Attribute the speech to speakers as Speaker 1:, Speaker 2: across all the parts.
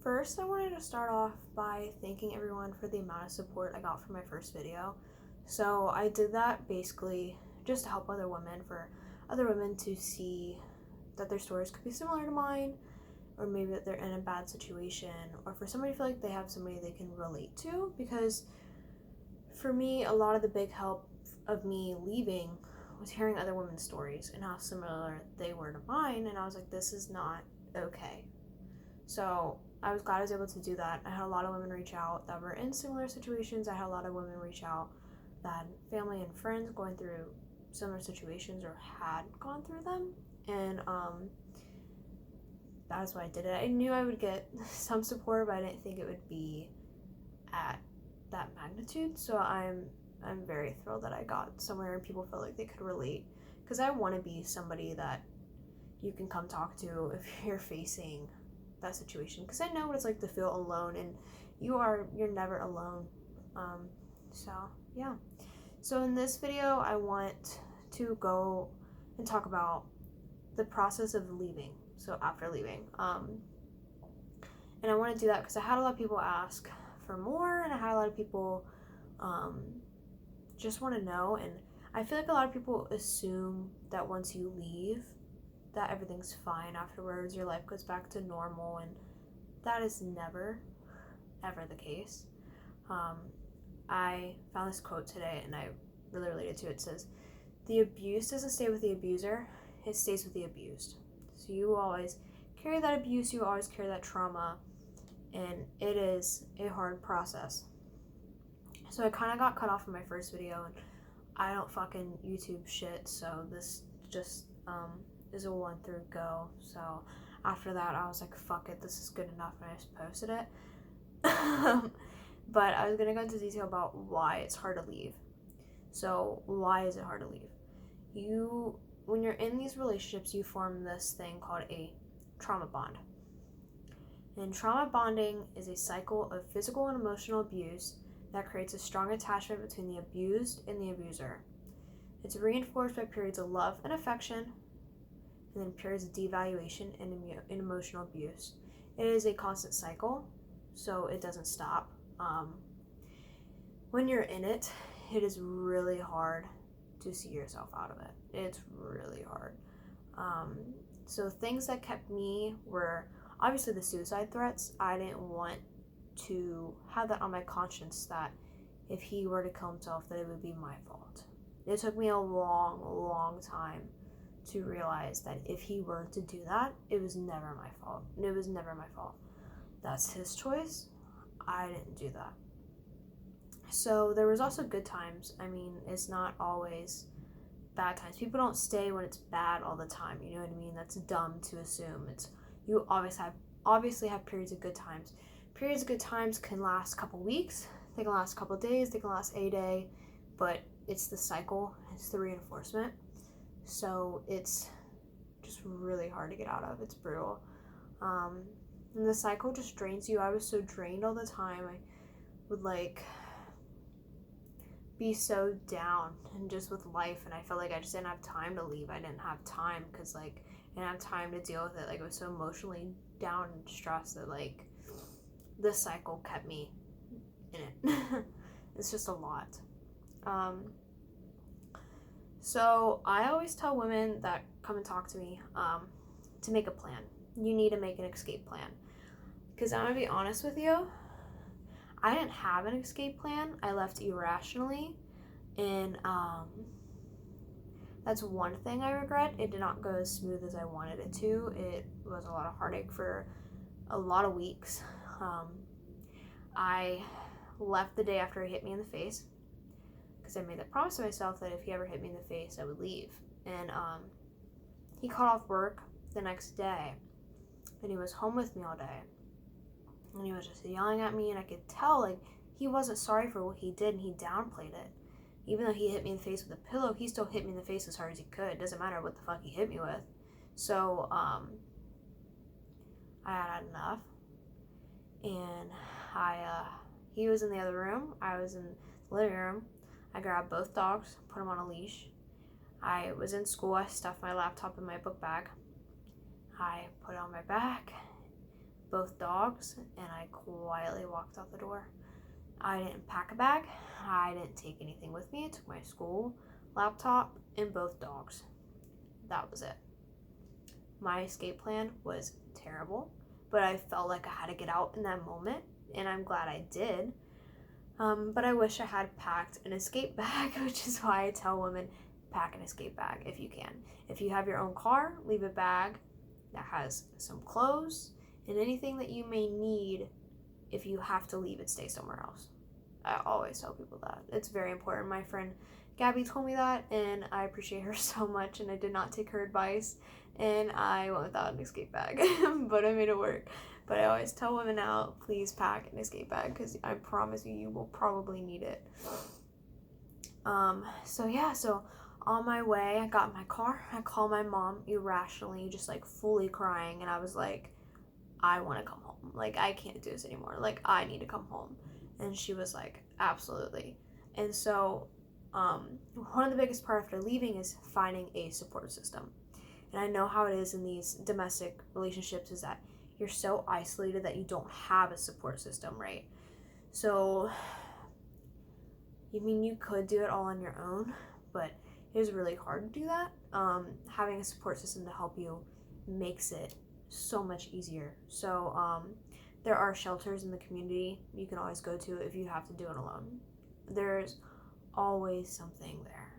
Speaker 1: First, I wanted to start off by thanking everyone for the amount of support I got from my first video. So I did that basically just to help for other women to see that their stories could be similar to mine, or maybe that they're in a bad situation, or for somebody to feel like they have somebody they can relate to. Because for me, a lot of the big help of me leaving was hearing other women's stories and how similar they were to mine, and I was like, this is not okay. So I was glad I was able to do that. I had a lot of women reach out that were in similar situations. I had a lot of women reach out that had family and friends going through similar situations or had gone through them. And that's why I did it. I knew I would get some support, but I didn't think it would be at that magnitude. So I'm very thrilled that I got somewhere and people felt like they could relate. Because I want to be somebody that you can come talk to if you're facing that situation, because I know what it's like to feel alone, and you're never alone. So yeah. So in this video, I want to go and talk about the process of leaving. So after leaving, and I want to do that because I had a lot of people ask for more, and I had a lot of people just want to know, and I feel like a lot of people assume that once you leave that everything's fine afterwards, your life goes back to normal, and that is never, ever the case. I found this quote today, and I really related to it. It says, "The abuse doesn't stay with the abuser, it stays with the abused." So you always carry that abuse, you always carry that trauma, and it is a hard process. So I kind of got cut off in my first video, and I don't fucking YouTube shit, so this just is a one through go. So after that, I was like, fuck it, this is good enough, and I just posted it. But I was gonna go into detail about why it's hard to leave. So why is it hard to leave? When you're in these relationships, you form this thing called a trauma bond. And trauma bonding is a cycle of physical and emotional abuse that creates a strong attachment between the abused and the abuser. It's reinforced by periods of love and affection, and then periods of devaluation and emotional abuse. It is a constant cycle, so it doesn't stop. When you're in it, it is really hard to see yourself out of it. It's really hard. So things that kept me were obviously the suicide threats. I didn't want to have that on my conscience that if he were to kill himself, that it would be my fault. It took me a long time to realize that if he were to do that, it was never my fault. It was never my fault. That's his choice. I didn't do that. So there was also good times. I mean, it's not always bad times. People don't stay when it's bad all the time. You know what I mean? That's dumb to assume. You obviously have periods of good times. Periods of good times can last a couple weeks. They can last a couple days. They can last a day. But it's the cycle. It's the reinforcement. So it's just really hard to get out of. It's brutal. And the cycle just drains you. I was so drained all the time. I would be so down and just with life, and I felt like I just didn't have time to leave. I didn't have time because I didn't have time to deal with it. I was so emotionally down and stressed that this cycle kept me in it. It's just a lot. So I always tell women that come and talk to me to make a plan. You need to make an escape plan. Because I'm going to be honest with you, I didn't have an escape plan. I left irrationally, and that's one thing I regret. It did not go as smooth as I wanted it to. It was a lot of heartache for a lot of weeks. I left the day after he hit me in the face, because I made that promise to myself that if he ever hit me in the face, I would leave. And he called off work the next day, and he was home with me all day. And he was just yelling at me, and I could tell he wasn't sorry for what he did, and he downplayed it. Even though he hit me in the face with a pillow, he still hit me in the face as hard as he could. It doesn't matter what the fuck he hit me with. So I had enough, and he was in the other room. I was in the living room. I grabbed both dogs, put them on a leash. I was in school. I stuffed my laptop in my book bag. I put it on my back, both dogs, and I quietly walked out the door. I didn't pack a bag. I didn't take anything with me. I took my school laptop and both dogs. That was it. My escape plan was terrible, but I felt like I had to get out in that moment, and I'm glad I did. But I wish I had packed an escape bag, which is why I tell women, pack an escape bag if you can. If you have your own car, leave a bag that has some clothes and anything that you may need if you have to leave and stay somewhere else. I always tell people that. It's very important. My friend Gabby told me that, and I appreciate her so much, and I did not take her advice, and I went without an escape bag, but I made it work. But I always tell women now, please pack an escape bag, because I promise you, you will probably need it. So on my way, I got in my car. I called my mom irrationally, just like fully crying, and I was like, I want to come home. Like, I can't do this anymore. Like, I need to come home. And she was like, absolutely. And so one of the biggest part after leaving is finding a support system. And I know how it is in these domestic relationships is that you're so isolated that you don't have a support system, right? So, you could do it all on your own, but it is really hard to do that. Having a support system to help you makes it so much easier. So, there are shelters in the community you can always go to if you have to do it alone. There's always something there.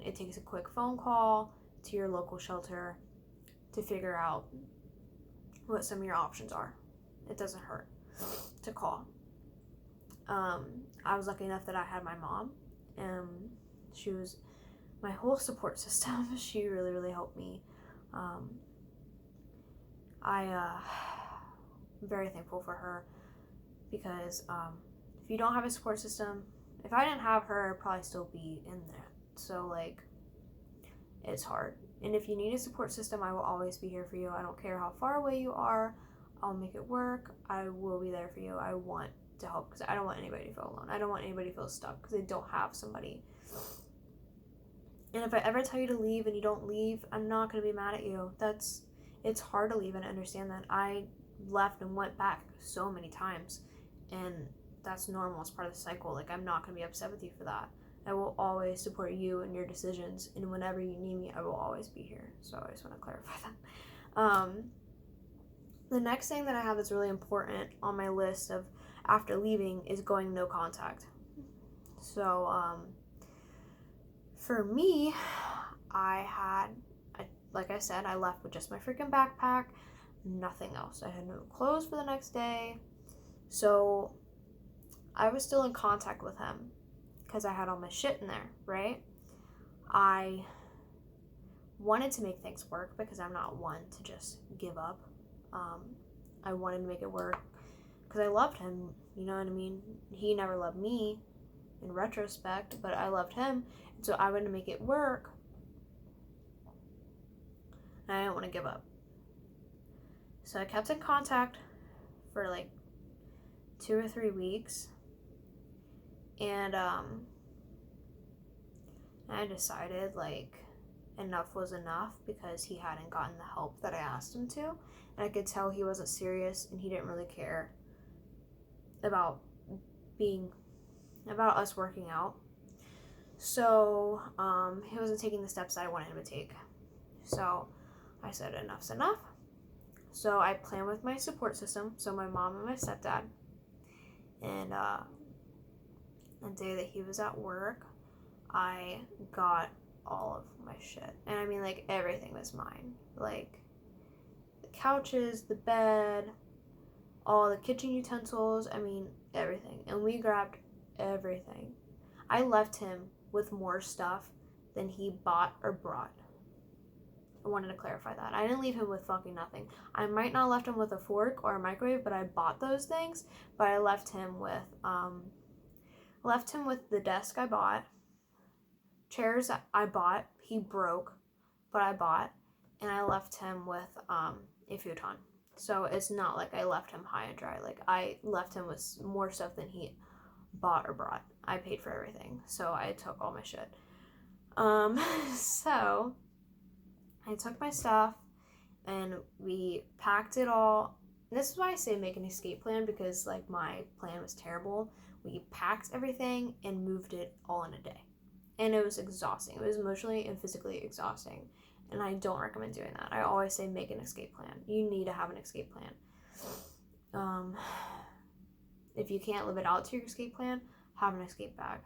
Speaker 1: It takes a quick phone call to your local shelter to figure out what some of your options are. It doesn't hurt to call. I was lucky enough that I had my mom. She was my whole support system. She really, really helped me. I'm very thankful for her because if you don't have a support system, if I didn't have her, I'd probably still be in there. So, like, it's hard. And if you need a support system, I will always be here for you. I don't care how far away you are. I'll make it work. I will be there for you. I want to help because I don't want anybody to feel alone. I don't want anybody to feel stuck because they don't have somebody. And if I ever tell you to leave and you don't leave, I'm not going to be mad at you. It's hard to leave, and I understand that. I left and went back so many times, and that's normal. It's part of the cycle. Like, I'm not going to be upset with you for that. I will always support you and your decisions, and whenever you need me, I will always be here. So I just want to clarify that. The next thing that I have that's really important on my list of after leaving is going no contact. So for me, like I said, I left with just my freaking backpack, nothing else. I had no clothes for the next day. So I was still in contact with him because I had all my shit in there, right? I wanted to make things work because I'm not one to just give up. I wanted to make it work because I loved him, you know what I mean? He never loved me in retrospect, but I loved him, and so I wanted to make it work, and I didn't want to give up. So I kept in contact for like 2 or 3 weeks, and I decided like enough was enough because he hadn't gotten the help that I asked him to, and I could tell he wasn't serious and he didn't really care about us working out. So he wasn't taking the steps that I wanted him to take. So I said enough's enough. So I planned with my support system, so my mom and my stepdad, and the day that he was at work, I got all of my shit. And like, everything was mine. Like, the couches, the bed, all the kitchen utensils, everything. And we grabbed everything. I left him with more stuff than he bought or brought. I wanted to clarify that. I didn't leave him with fucking nothing. I might not have left him with a fork or a microwave, but I bought those things. But I left him with the desk I bought, chairs I bought, he broke, but I bought, and I left him with a futon. So it's not like I left him high and dry. Like, I left him with more stuff than he bought or brought. I paid for everything, so I took all my shit. So I took my stuff and we packed it all. And this is why I say make an escape plan, because like my plan was terrible. We packed everything and moved it all in a day. And it was exhausting. It was emotionally and physically exhausting. And I don't recommend doing that. I always say make an escape plan. You need to have an escape plan. If you can't live it out to your escape plan, have an escape bag.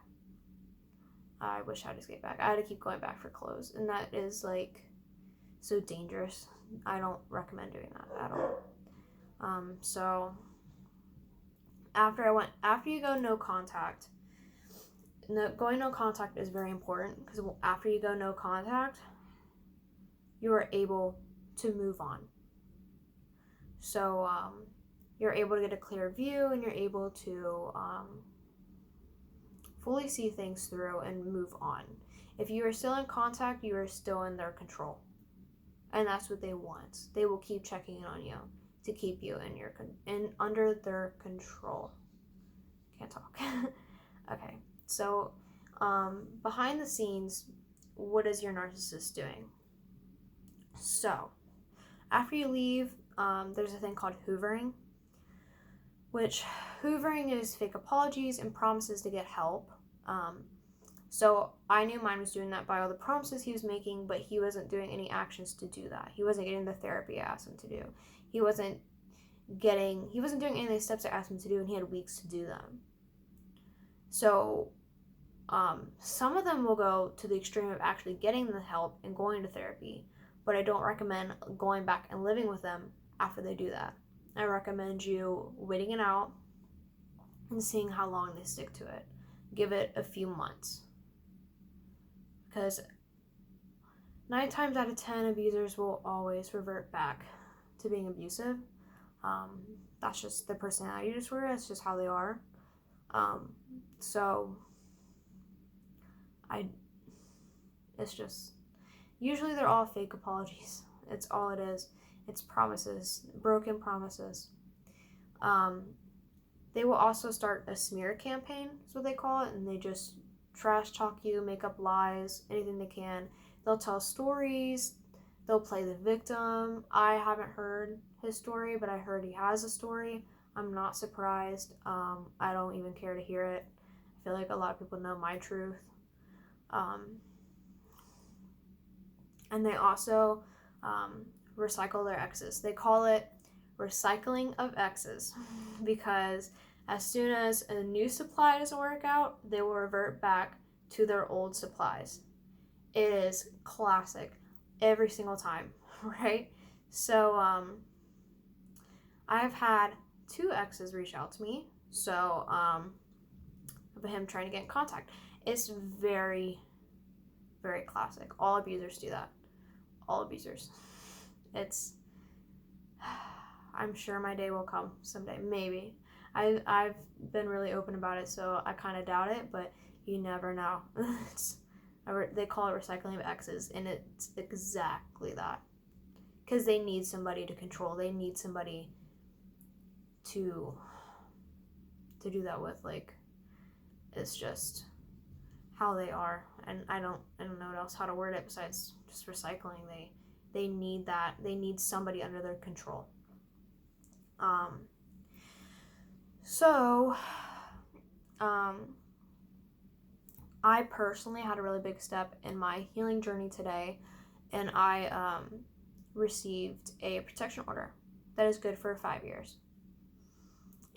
Speaker 1: I wish I had an escape bag. I had to keep going back for clothes. And that is like so dangerous. I don't recommend doing that at all. So after you go no contact, going no contact is very important, because after you go no contact, you are able to move on. So you're able to get a clear view, and you're able to fully see things through and move on. If you are still in contact, you are still in their control. And that's what they want. They will keep checking in on you to keep you under their control. Can't talk. Okay, so behind the scenes, what is your narcissist doing? So after you leave, there's a thing called hoovering, which hoovering is fake apologies and promises to get help. So I knew mine was doing that by all the promises he was making, but he wasn't doing any actions to do that. He wasn't getting the therapy I asked him to do. He wasn't doing any of the steps I asked him to do, and he had weeks to do them. So some of them will go to the extreme of actually getting the help and going to therapy, but I don't recommend going back and living with them after they do that. I recommend you waiting it out and seeing how long they stick to it. Give it a few months. Because 9 times out of 10, abusers will always revert back to being abusive. That's just their personality disorder. That's just how they are. It's just, usually they're all fake apologies. It's all it is. It's promises, broken promises. They will also start a smear campaign, is what they call it, and they just trash talk you, make up lies, anything they can. They'll tell stories. They'll play the victim. I haven't heard his story, but I heard he has a story. I'm not surprised. I don't even care to hear it. I feel like a lot of people know my truth. And they also recycle their exes. They call it recycling of exes, because as soon as a new supply doesn't work out, they will revert back to their old supplies. It is classic every single time, right? So I've had 2 exes reach out to me, so of him trying to get in contact. It's very, very classic. All abusers do that. All abusers. I'm sure my day will come someday, maybe. I've been really open about it, so I kind of doubt it, but you never know. They call it recycling of exes, and it's exactly that. Because they need somebody to control. They need somebody to do that with. Like, it's just how they are, and I don't know what else how to word it besides just recycling. They need that. They need somebody under their control. I personally had a really big step in my healing journey today, and I received a protection order that is good for 5 years.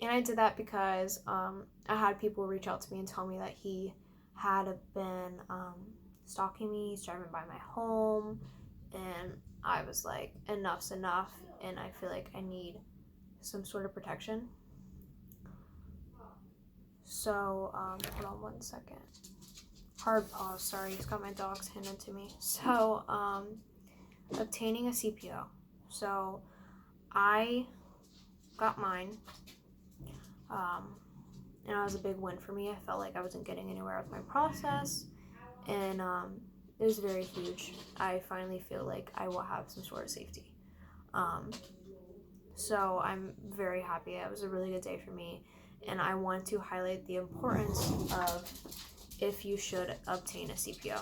Speaker 1: And I did that because I had people reach out to me and tell me that he had been stalking me. He's driving by my home, and I was like, enough's enough, and I feel like I need some sort of protection. So, hold on one second. Hard pause, sorry, it's got my dogs handed to me. So, obtaining a CPO. So, I got mine, and it was a big win for me. I felt like I wasn't getting anywhere with my process, and it was very huge. I finally feel like I will have some sort of safety. So I'm very happy. It was a really good day for me, and I want to highlight the importance of if you should obtain a CPO.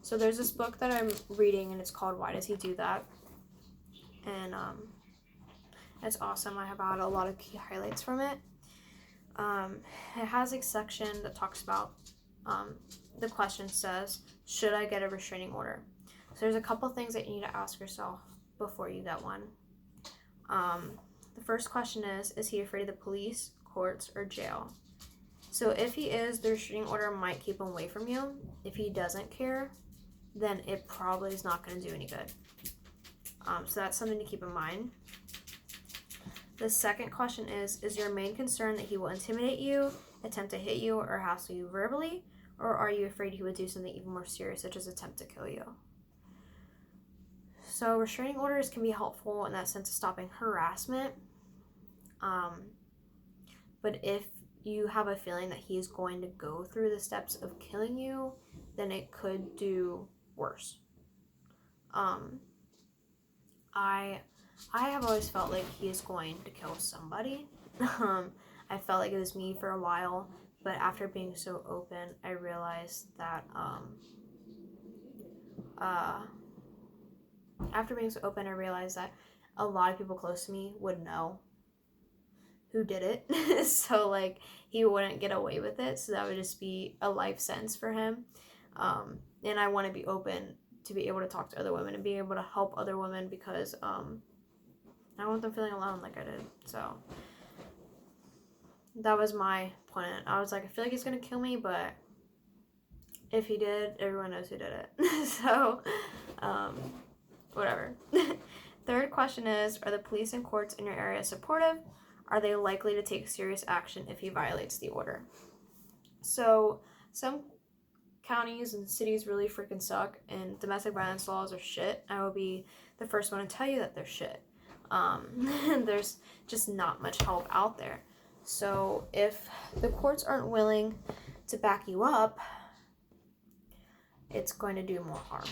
Speaker 1: So there's this book that I'm reading, and it's called Why Does He Do That? And It's awesome. I have had a lot of key highlights from it. It has a section that talks about, the question says, should I get a restraining order? So there's a couple things that you need to ask yourself before you get one. The first question is he afraid of the police, courts, or jail? So if he is, the restraining order might keep him away from you. If he doesn't care, then it probably is not going to do any good. So that's something to keep in mind. The second question is your main concern that he will intimidate you, attempt to hit you, or hassle you verbally? Or are you afraid he would do something even more serious, such as attempt to kill you? So restraining orders can be helpful in that sense of stopping harassment. But if you have a feeling that he's going to go through the steps of killing you, then it could do worse. I have always felt like he is going to kill somebody. I felt like it was me for a while, but after being so open, I realized that a lot of people close to me would know who did it. So like he wouldn't get away with it, so that would just be a life sentence for him. And I want to be open to be able to talk to other women and be able to help other women, because I don't want them feeling alone like I did. So that was my plan. I was like, I feel like he's gonna kill me, but if he did, everyone knows who did it. So whatever. Third question is, are the police and courts in your area supportive? Are they likely to take serious action if he violates the order? So some counties and cities really freaking suck, and domestic violence laws are shit. I will be the first one to tell you that they're shit. There's just not much help out there. So if the courts aren't willing to back you up, it's going to do more harm.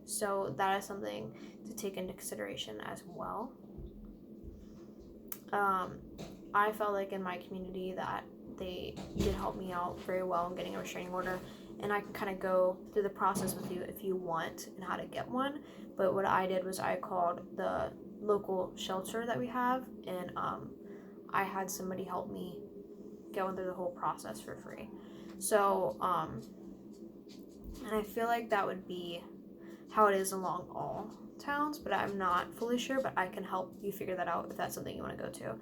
Speaker 1: So that is something to take into consideration as well. I felt like in my community that they did help me out very well in getting a restraining order, and I can kind of go through the process with you if you want and how to get one. But what I did was I called the local shelter that we have, and I had somebody help me go through the whole process for free. So and I feel like that would be how it is along all towns, but I'm not fully sure, but I can help you figure that out if that's something you want to go to.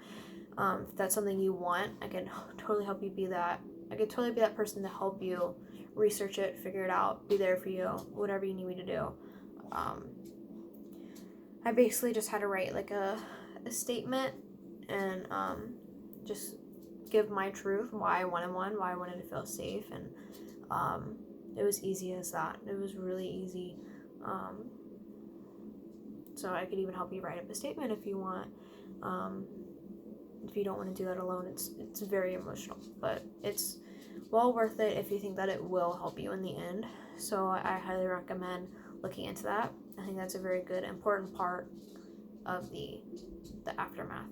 Speaker 1: If that's something you want, I can totally help you be that. I could totally be that person to help you research it, figure it out, be there for you, whatever you need me to do. I basically just had to write like a statement and just give my truth, why I wanted one, why I wanted to feel safe, and it was easy as that. It was really easy. So I could even help you write up a statement if you want. If you don't want to do that alone, it's very emotional, but it's well worth it if you think that it will help you in the end. So I highly recommend looking into that. I think that's a very good, important part of the aftermath.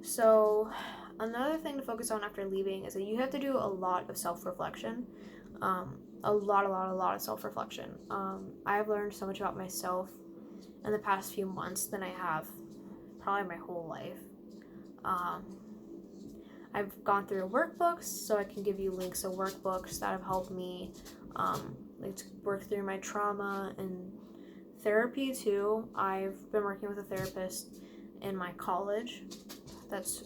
Speaker 1: So another thing to focus on after leaving is that you have to do a lot of self-reflection. A lot of self-reflection. I've learned so much about myself in the past few months than I have probably my whole life. I've gone through workbooks, so I can give you links of workbooks that have helped me like to work through my trauma, and therapy too. I've been working with a therapist in my college that's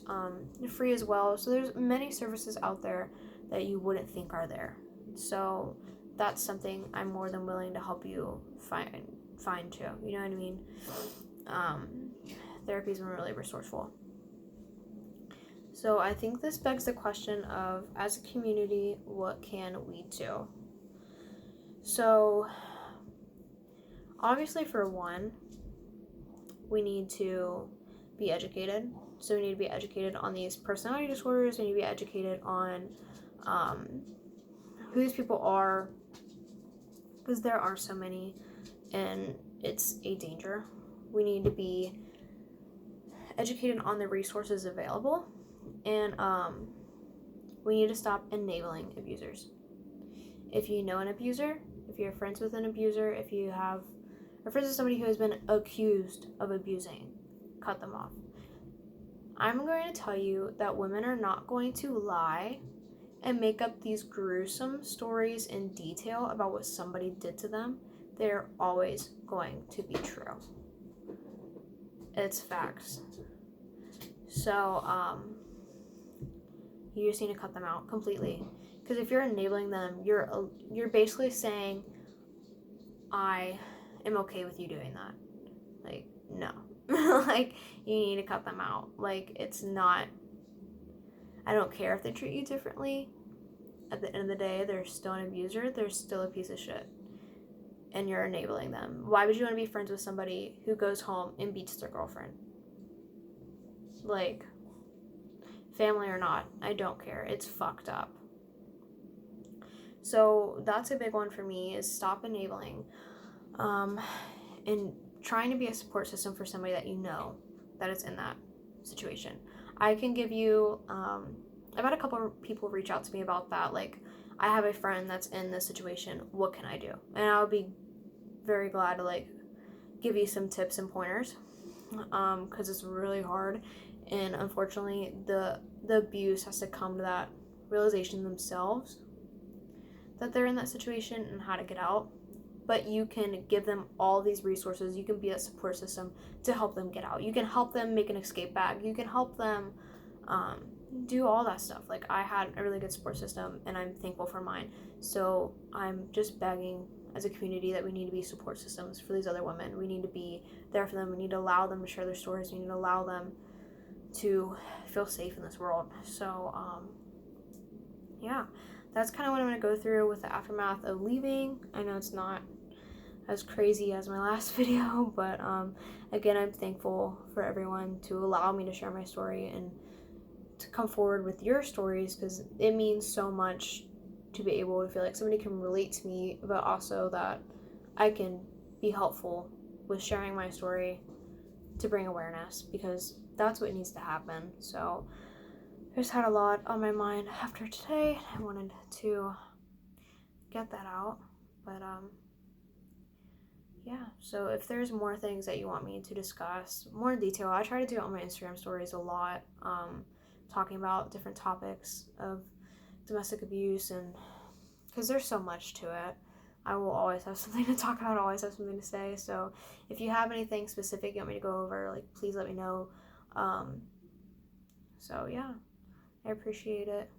Speaker 1: free as well. So there's many services out there that you wouldn't think are there. So that's something I'm more than willing to help you find too. You know what I mean? Therapy's been really resourceful. So I think this begs the question of, as a community, what can we do? So obviously, for one, we need to be educated. So we need to be educated on these personality disorders. We need to be educated on who these people are, because there are so many, and it's a danger. We need to be educated on the resources available, and we need to stop enabling abusers. If you know an abuser, if you're friends with an abuser, if you have or friends with somebody who has been accused of abusing, cut them off. I'm going to tell you that women are not going to lie and make up these gruesome stories in detail about what somebody did to them. They're always going to be true. It's facts. So, you just need to cut them out completely. Because if you're enabling them, you're basically saying, I am okay with you doing that. Like, no. Like, you need to cut them out. Like, it's not, I don't care if they treat you differently. At the end of the day, they're still an abuser. They're still a piece of shit. And you're enabling them. Why would you want to be friends with somebody who goes home and beats their girlfriend? Like, family or not, I don't care. It's fucked up. So that's a big one for me, is stop enabling. And trying to be a support system for somebody that you know that is in that situation. I can give you, I've had a couple of people reach out to me about that. Like, I have a friend that's in this situation. What can I do? And I would be very glad to, like, give you some tips and pointers, because it's really hard. And unfortunately, the abuse has to come to that realization themselves that they're in that situation and how to get out. But you can give them all these resources. You can be a support system to help them get out. You can help them make an escape bag. You can help them do all that stuff. Like, I had a really good support system, and I'm thankful for mine. So I'm just begging as a community that we need to be support systems for these other women. We need to be there for them. We need to allow them to share their stories. We need to allow them to feel safe in this world. So, yeah, that's kind of what I'm going to go through with the aftermath of leaving. I know it's not as crazy as my last video, but again, I'm thankful for everyone to allow me to share my story and to come forward with your stories, because it means so much to be able to feel like somebody can relate to me, but also that I can be helpful with sharing my story to bring awareness, because that's what needs to happen. So I just had a lot on my mind after today. I wanted to get that out, but yeah, so if there's more things that you want me to discuss more in detail, I try to do it on my Instagram stories a lot, talking about different topics of domestic abuse, and because there's so much to it, I will always have something to talk about, always have something to say. So if you have anything specific you want me to go over, like, please let me know. So yeah, I appreciate it.